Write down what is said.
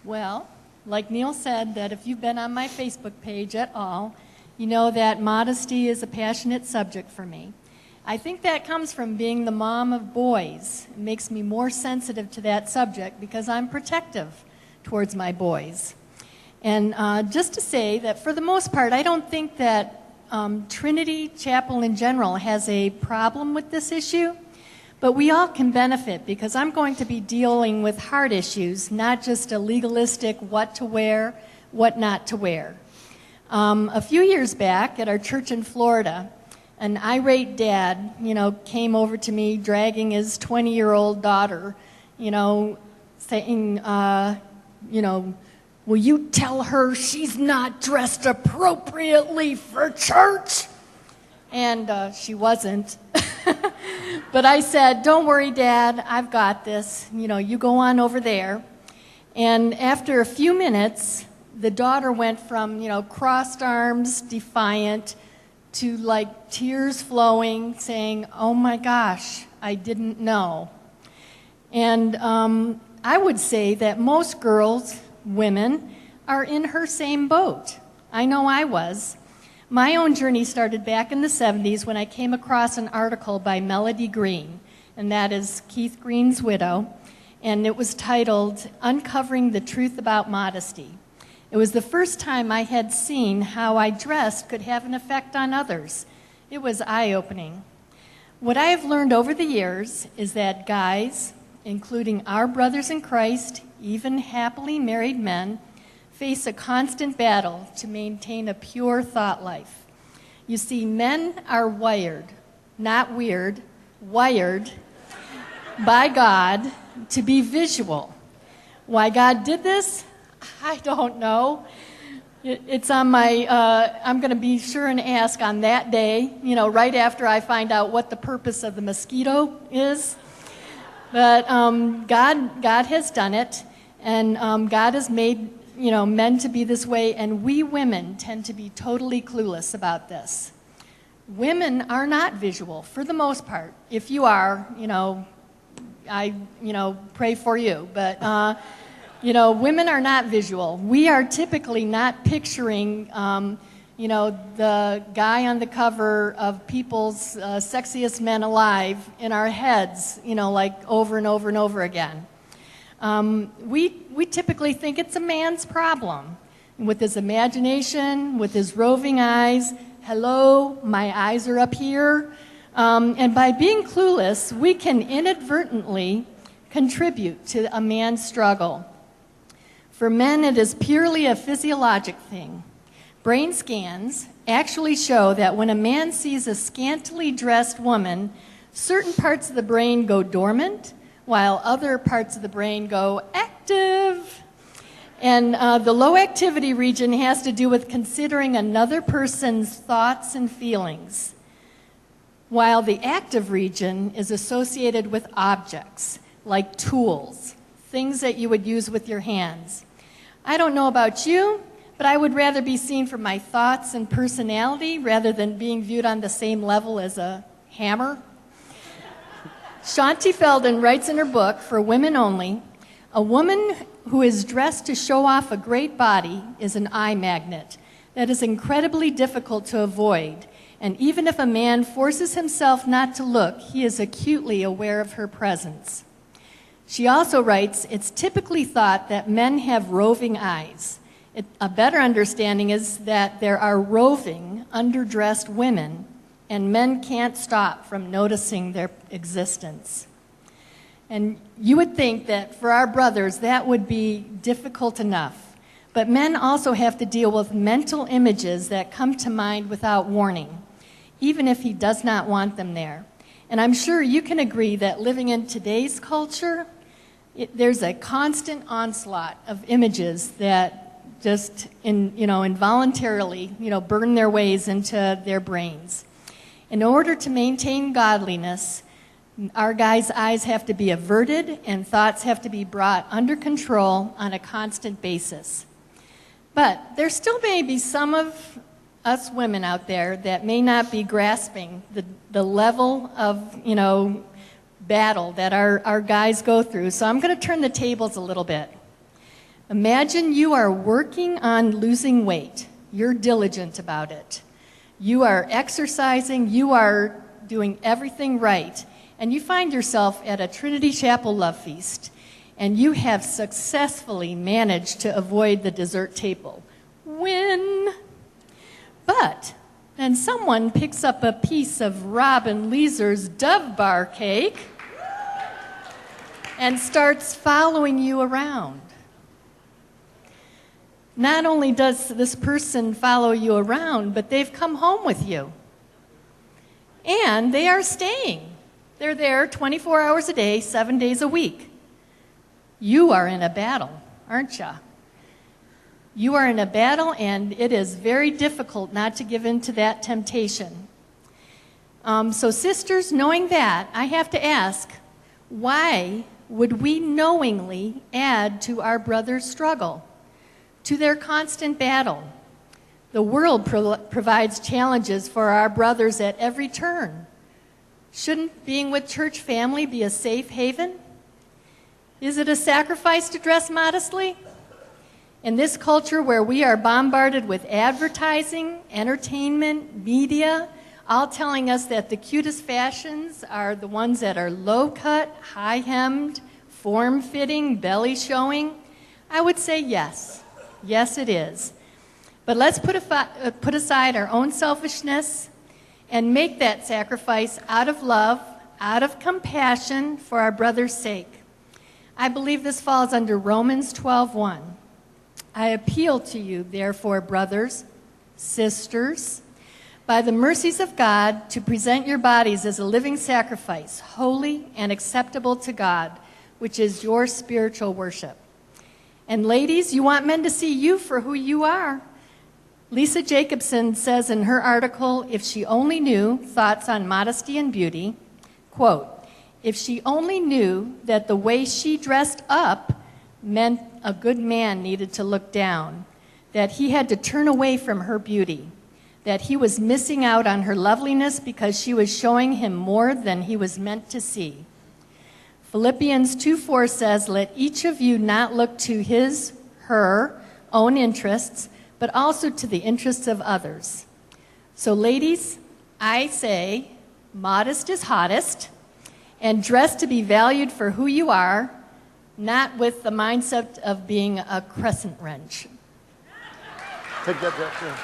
Well, like Neil said, that if you've been on my Facebook page at all, you know that modesty is a passionate subject for me. I think that comes from being the mom of boys. It makes me more sensitive to that subject because I'm protective towards my boys. And just to say that for the most part, I don't think that Trinity Chapel in general has a problem with this issue. But we all can benefit because I'm going to be dealing with hard issues, not just a legalistic what to wear, what not to wear. A few years back at our church in Florida, an irate dad, came over to me dragging his 20-year-old daughter, saying, will you tell her she's not dressed appropriately for church? And she wasn't. But I said, don't worry, Dad, I've got this. You go on over there. And after a few minutes, the daughter went from, crossed arms, defiant, to tears flowing, saying, oh my gosh, I didn't know. And I would say that most girls, women, are in her same boat. I know I was. My own journey started back in the 70s when I came across an article by Melody Green, and that is Keith Green's widow, and it was titled, Uncovering the Truth About Modesty. It was the first time I had seen how I dressed could have an effect on others. It was eye-opening. What I have learned over the years is that guys, including our brothers in Christ, even happily married men, face a constant battle to maintain a pure thought life. You see, men are wired, not weird, wired by God to be visual. Why God did this? I don't know. It's on my, I'm going to be sure and ask on that day, right after I find out what the purpose of the mosquito is. But God has done it, and God has made men to be this way, and we women tend to be totally clueless about this. Women are not visual, for the most part. If you are, I, pray for you. But, women are not visual. We are typically not picturing, the guy on the cover of People's Sexiest Men Alive in our heads, over and over and over again. We typically think it's a man's problem. With his imagination, with his roving eyes, hello, my eyes are up here. And by being clueless, we can inadvertently contribute to a man's struggle. For men, it is purely a physiologic thing. Brain scans actually show that when a man sees a scantily dressed woman, certain parts of the brain go dormant, while other parts of the brain go active. And the low activity region has to do with considering another person's thoughts and feelings, while the active region is associated with objects, like tools, things that you would use with your hands. I don't know about you, but I would rather be seen for my thoughts and personality rather than being viewed on the same level as a hammer. Shanti Feldon writes in her book, For Women Only, a woman who is dressed to show off a great body is an eye magnet that is incredibly difficult to avoid, and even if a man forces himself not to look, he is acutely aware of her presence. She also writes, it's typically thought that men have roving eyes. A better understanding is that there are roving, underdressed women, and men can't stop from noticing their existence. And you would think that for our brothers that would be difficult enough. But men also have to deal with mental images that come to mind without warning, even if he does not want them there. And I'm sure you can agree that living in today's culture, there's a constant onslaught of images that just involuntarily burn their ways into their brains. In order to maintain godliness, our guys' eyes have to be averted and thoughts have to be brought under control on a constant basis. But there still may be some of us women out there that may not be grasping the level of battle that our guys go through. So I'm going to turn the tables a little bit. Imagine you are working on losing weight. You're diligent about it. You are exercising. You are doing everything right. And you find yourself at a Trinity Chapel Love Feast, and you have successfully managed to avoid the dessert table. Win! But then someone picks up a piece of Robin Leeser's Dove Bar cake and starts following you around. Not only does this person follow you around, but they've come home with you. And they are staying. They're there 24 hours a day, 7 days a week. You are in a battle, aren't you? You are in a battle, and it is very difficult not to give in to that temptation. So sisters, knowing that, I have to ask, why would we knowingly add to our brother's struggle, to their constant battle? The world provides challenges for our brothers at every turn. Shouldn't being with church family be a safe haven? Is it a sacrifice to dress modestly? In this culture where we are bombarded with advertising, entertainment, media, all telling us that the cutest fashions are the ones that are low-cut, high-hemmed, form-fitting, belly-showing, I would say yes. Yes, it is. But let's put aside our own selfishness and make that sacrifice out of love, out of compassion for our brother's sake. I believe this falls under Romans 12:1. I appeal to you, therefore, brothers, sisters, by the mercies of God, to present your bodies as a living sacrifice, holy and acceptable to God, which is your spiritual worship. And ladies, you want men to see you for who you are. Lisa Jacobson says in her article, If She Only Knew, Thoughts on Modesty and Beauty, quote, if she only knew that the way she dressed up meant a good man needed to look down, that he had to turn away from her beauty, that he was missing out on her loveliness because she was showing him more than he was meant to see. Philippians 2:4 says, let each of you not look to his, her, own interests, but also to the interests of others. So ladies, I say, modest is hottest, and dress to be valued for who you are, not with the mindset of being a crescent wrench. Take that back there.